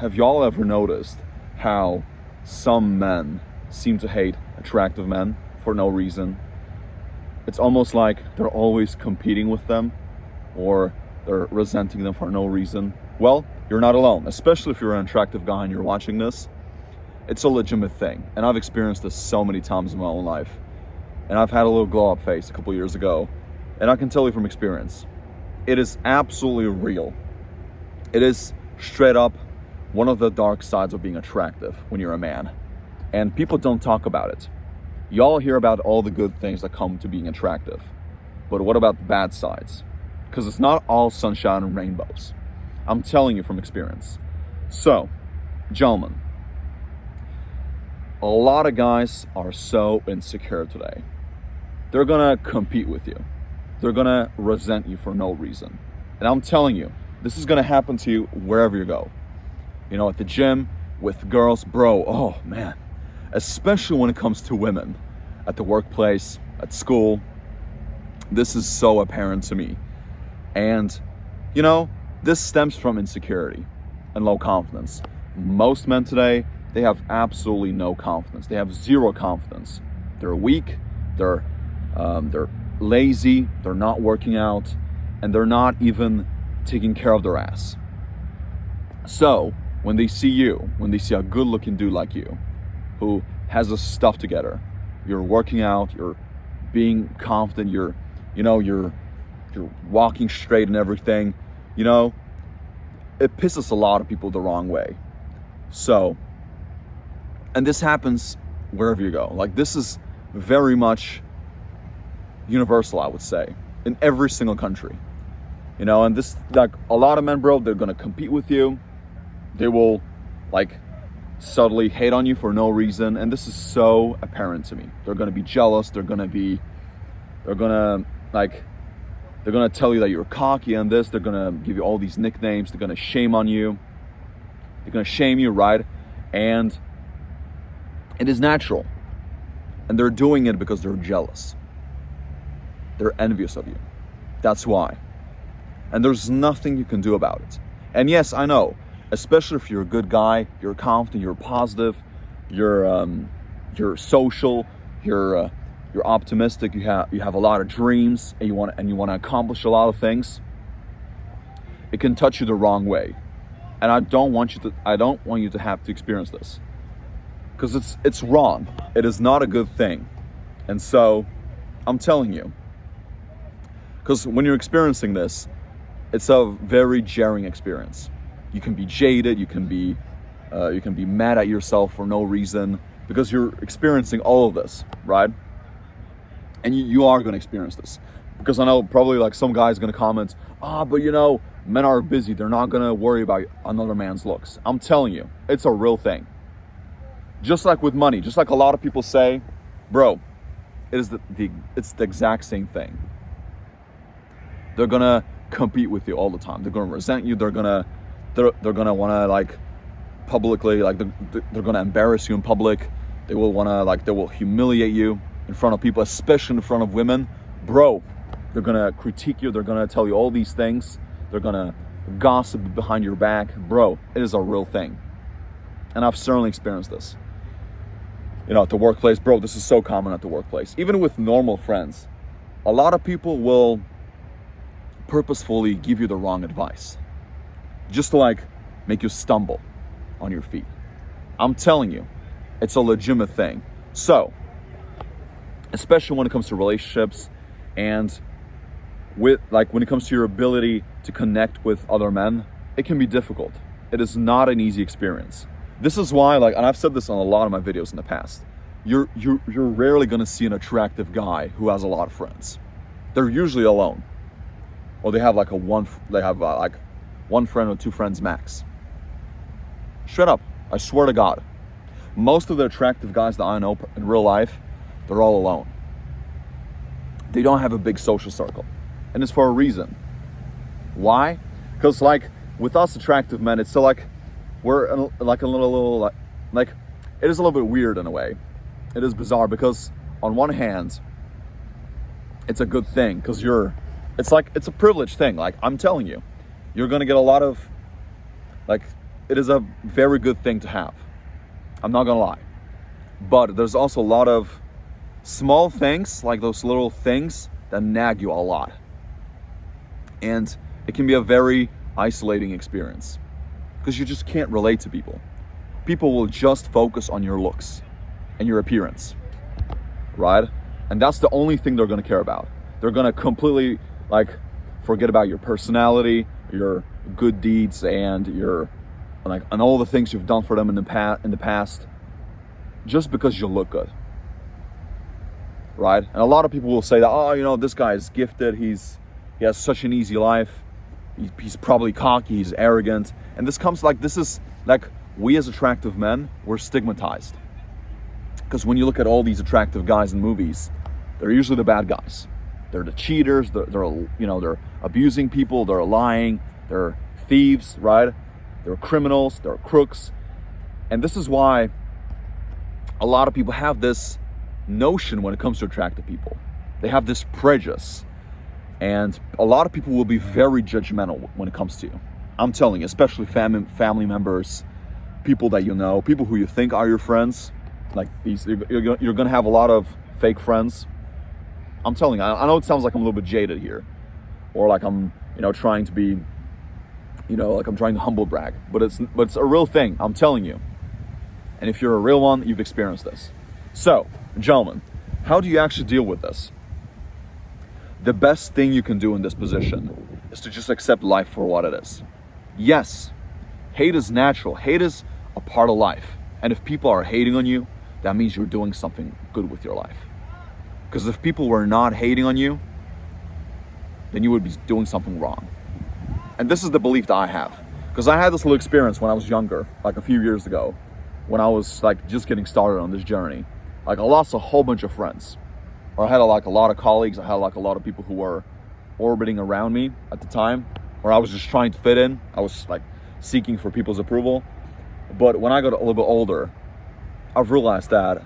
have y'all ever noticed how some men seem to hate attractive men for no reason? It's almost like they're always competing with them, or they're resenting them for no reason. Well, you're not alone, especially if you're an attractive guy and you're watching this. It's a legitimate thing, and I've experienced this so many times in my own life. And I've had a little glow up phase a couple years ago, and I can tell you from experience, it is absolutely real. It is straight up one of the dark sides of being attractive when you're a man. And people don't talk about it. Y'all hear about all the good things that come to being attractive. But what about the bad sides? Because it's not all sunshine and rainbows. I'm telling you from experience. So, gentlemen, a lot of guys are so insecure today. They're gonna compete with you. They're gonna resent you for no reason. And I'm telling you, this is gonna happen to you wherever you go. You know, at the gym, with girls, bro, oh man. Especially when it comes to women. At the workplace, at school. This is so apparent to me. And, you know, this stems from insecurity and low confidence. Most men today, they have absolutely no confidence. They have zero confidence. They're weak, they're lazy, they're not working out, and they're not even taking care of their ass. So, when they see you, when they see a good-looking dude like you, who has his stuff together, you're working out, you're being confident, you're walking straight and everything, you know, it pisses a lot of people the wrong way. So, and this happens wherever you go. Like, this is very much universal, I would say, in every single country. You know, and this, like, a lot of men, bro, they're gonna compete with you. They will, like, subtly hate on you for no reason, and this is so apparent to me. They're gonna be jealous. They're gonna tell you that you're cocky and this. They're gonna give you all these nicknames. They're gonna shame on you. They're gonna shame you, right? And it is natural. And they're doing it because they're jealous. They're envious of you. That's why. And there's nothing you can do about it. And yes, I know, especially if you're a good guy, you're confident, you're positive, you're social, you're optimistic, you have a lot of dreams, and you want to accomplish a lot of things. It can touch you the wrong way. And I don't want you to have to experience this. Because it's wrong. It is not a good thing. And so, I'm telling you. Because when you're experiencing this, it's a very jarring experience. You can be jaded, you can be mad at yourself for no reason, because you're experiencing all of this, right? And you are going to experience this. Because I know probably like some guy's going to comment, but you know, men are busy, they're not going to worry about another man's looks. I'm telling you, it's a real thing. Just like with money, just like a lot of people say, bro, it's the exact same thing. They're gonna compete with you all the time. They're gonna resent you. They're gonna want to like publicly, like they're gonna embarrass you in public. They will humiliate you in front of people, especially in front of women. Bro, they're gonna critique you. They're gonna tell you all these things. They're gonna gossip behind your back. Bro, it is a real thing, and I've certainly experienced this. You know, at the workplace, bro, this is so common at the workplace. Even with normal friends, a lot of people will purposefully give you the wrong advice, just to like make you stumble on your feet. I'm telling you, it's a legitimate thing. So, especially when it comes to relationships and when it comes to your ability to connect with other men, it can be difficult. It is not an easy experience. This is why, and I've said this on a lot of my videos in the past, you're rarely gonna see an attractive guy who has a lot of friends. They're usually alone, or they have one friend or two friends max. Straight up, I swear to God, most of the attractive guys that I know in real life, they're all alone. They don't have a big social circle, and it's for a reason. Why? Because with us attractive men, it's still we're it is a little bit weird in a way. It is bizarre because on one hand, it's a good thing because it's a privileged thing. I'm telling you, you're gonna get a lot of it is a very good thing to have. I'm not gonna lie. But there's also a lot of small things, like those little things that nag you a lot. And it can be a very isolating experience because you just can't relate to people. People will just focus on your looks and your appearance, right? And that's the only thing they're gonna care about. They're gonna completely forget about your personality, your good deeds, and and all the things you've done for them in the past, just because you look good, right? And a lot of people will say that, oh, this guy is gifted. He has such an easy life. He's probably cocky. He's arrogant. And we as attractive men, we're stigmatized. Because when you look at all these attractive guys in movies, they're usually the bad guys. They're the cheaters. They're abusing people. They're lying. They're thieves, right? They're criminals. They're crooks. And this is why a lot of people have this notion when it comes to attractive people. They have this prejudice. And a lot of people will be very judgmental when it comes to you. I'm telling you, especially family members, people that you know, people who you think are your friends. Like these, you're going to have a lot of fake friends. I'm telling you, I know it sounds like I'm a little bit jaded here. Or like I'm, trying to be, like I'm trying to humble brag. But it's a real thing, I'm telling you. And if you're a real one, you've experienced this. So, gentlemen, how do you actually deal with this? The best thing you can do in this position is to just accept life for what it is. Yes, hate is natural. Hate is a part of life. And if people are hating on you, that means you're doing something good with your life. Because if people were not hating on you, then you would be doing something wrong. And this is the belief that I have. Because I had this little experience when I was younger, like a few years ago, when I was just getting started on this journey. I lost a whole bunch of friends. Or I had a lot of colleagues. I had a lot of people who were orbiting around me at the time, or I was just trying to fit in. I was seeking for people's approval. But when I got a little bit older, I've realized that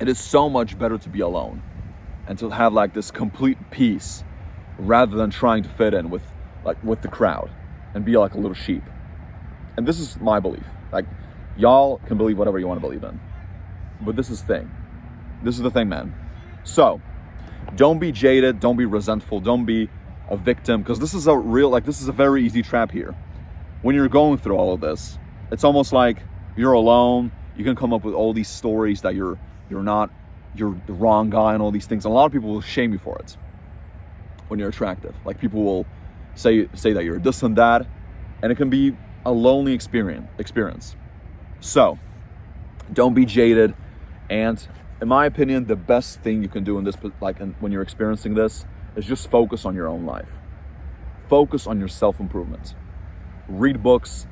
it is so much better to be alone and to have this complete peace rather than trying to fit in with the crowd and be like a little sheep. And this is my belief. Y'all can believe whatever you want to believe in, but this is the thing, man. So don't be jaded, don't be resentful, don't be a victim, because this is a very easy trap here. When you're going through all of this, it's almost like you're alone. You can come up with all these stories that you're the wrong guy and all these things. And a lot of people will shame you for it when you're attractive. People will say that you're this and that, and it can be a lonely experience. So don't be jaded. And in my opinion, the best thing you can do in this, when you're experiencing this, is just focus on your own life. Focus on your self-improvement. Read books,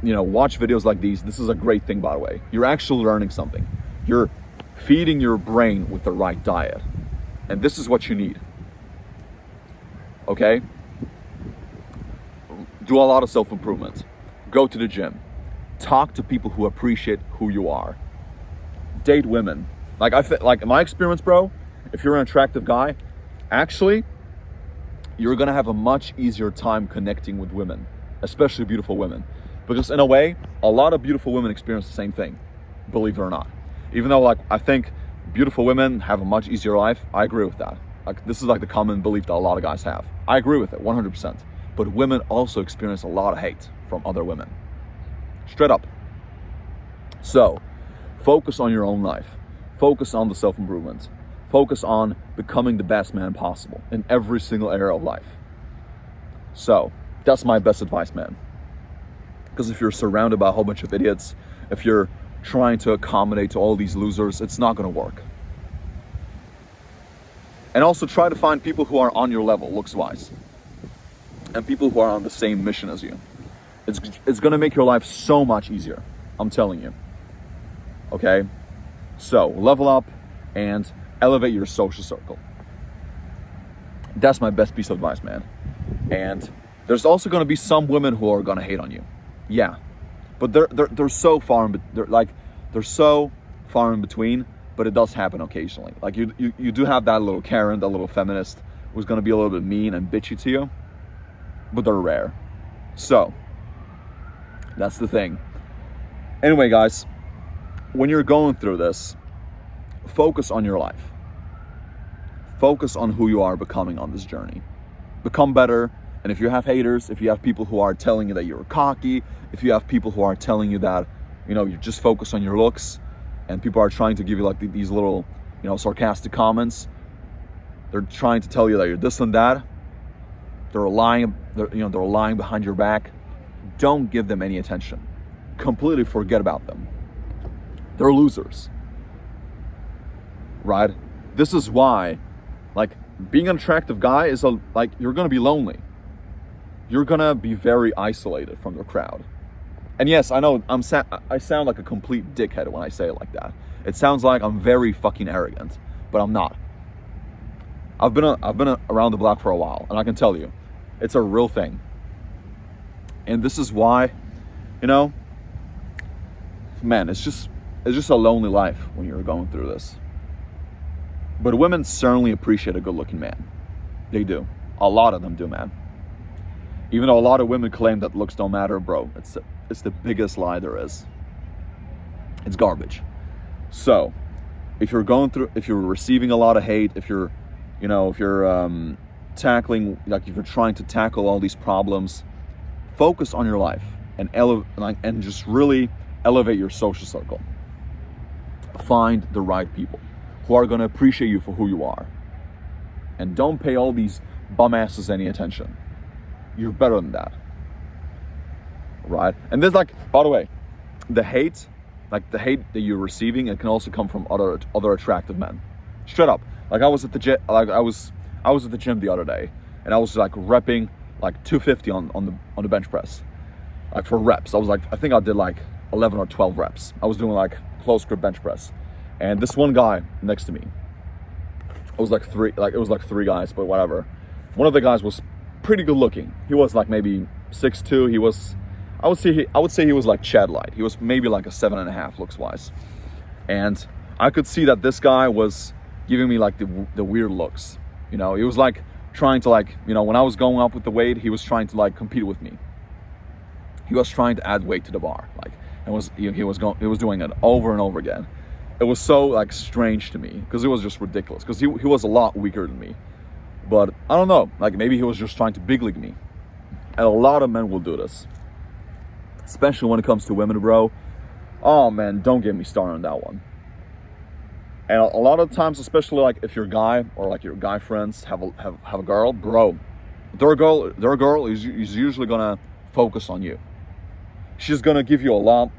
watch videos like these. This is a great thing, by the way. You're actually learning something. You're feeding your brain with the right diet. And this is what you need. Okay? Do a lot of self-improvement. Go to the gym. Talk to people who appreciate who you are. Date women. In my experience, bro, if you're an attractive guy, actually, you're gonna have a much easier time connecting with women, especially beautiful women. Because in a way, a lot of beautiful women experience the same thing, believe it or not. Even though I think beautiful women have a much easier life, I agree with that. This is the common belief that a lot of guys have. I agree with it, 100%. But women also experience a lot of hate from other women. Straight up. So, focus on your own life. Focus on the self-improvement. Focus on becoming the best man possible in every single area of life. So, that's my best advice, man. Because if you're surrounded by a whole bunch of idiots, if you're trying to accommodate to all these losers, it's not going to work. And also try to find people who are on your level, looks-wise. And people who are on the same mission as you. It's going to make your life so much easier. I'm telling you. Okay? So, level up and elevate your social circle. That's my best piece of advice, man. And there's also going to be some women who are going to hate on you. Yeah. But they're so far in between, but it does happen occasionally. You do have that little Karen, that little feminist who's going to be a little bit mean and bitchy to you, but they're rare. So, That's the thing. Anyway, guys, when you're going through this, focus on your life. Focus on who you are becoming on this journey. Become better. And if you have haters, if you have people who are telling you that you're cocky, if you have people who are telling you that, you just focus on your looks, and people are trying to give you like these little, sarcastic comments, they're trying to tell you that you're this and that, they're lying behind your back, don't give them any attention. Completely forget about them. They're losers, right? This is why, being an attractive guy is you're gonna be lonely. You're gonna be very isolated from the crowd. And yes, I know I sound like a complete dickhead when I say it like that. It sounds like I'm very fucking arrogant, but I'm not. I've been around the block for a while, and I can tell you, it's a real thing. And this is why, man, it's just a lonely life when you're going through this. But women certainly appreciate a good-looking man. They do. A lot of them do, man. Even though a lot of women claim that looks don't matter, bro, it's the biggest lie there is. It's garbage. So, if you're receiving a lot of hate, if you're tackling, if you're trying to tackle all these problems, focus on your life and just really elevate your social circle. Find the right people who are going to appreciate you for who you are. And don't pay all these bum asses any attention. You're better than that. Right? And there's by the way, the hate that you're receiving, it can also come from other attractive men. Straight up. I was at the gym, I was at the gym the other day, and I was repping 250 on the bench press. For reps. I think I did 11 or 12 reps. I was doing close grip bench press. And this one guy next to me, it was three guys, but whatever. One of the guys was pretty good looking. He was maybe 6'2". He was, I would say he was Chad Light. He was maybe a 7.5 looks wise. And I could see that this guy was giving me the weird looks. He was trying to when I was going up with the weight, he was trying to compete with me. He was trying to add weight to the bar, he was doing it over and over again. It was so strange to me because it was just ridiculous because he was a lot weaker than me. But I don't know, maybe he was just trying to big league me. And a lot of men will do this, especially when it comes to women, bro. Oh man, don't get me started on that one. And a lot of times, especially if your guy or your guy friends have a girl, bro, their girl is usually gonna focus on you. She's gonna give you a lot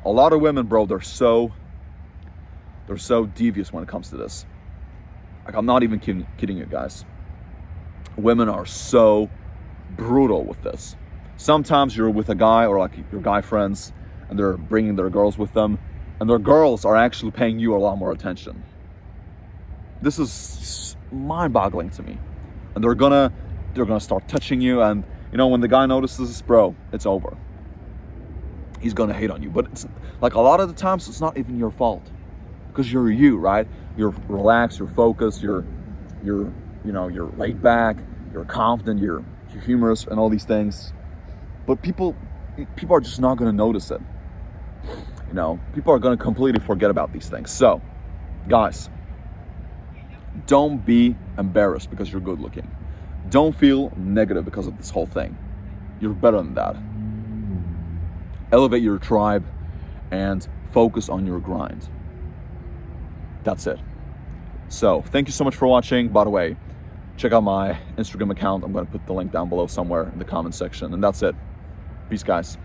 of women, bro. They're so devious when it comes to this. I'm not even kidding you guys. Women are so brutal with this. Sometimes you're with a guy or your guy friends, and they're bringing their girls with them, and their girls are actually paying you a lot more attention. This is mind-boggling to me. And they're gonna start touching you, and when the guy notices this, bro, it's over. He's gonna hate on you. But it's a lot of the times it's not even your fault. Because you're you, right? You're relaxed, you're focused, you're laid back, you're confident, you're humorous and all these things. But people are just not gonna notice it. People are gonna completely forget about these things. So, guys, don't be embarrassed because you're good looking. Don't feel negative because of this whole thing. You're better than that. Elevate your tribe and focus on your grind. That's it. So, thank you so much for watching. By the way, check out my Instagram account. I'm going to put the link down below somewhere in the comment section. And that's it. Peace, guys.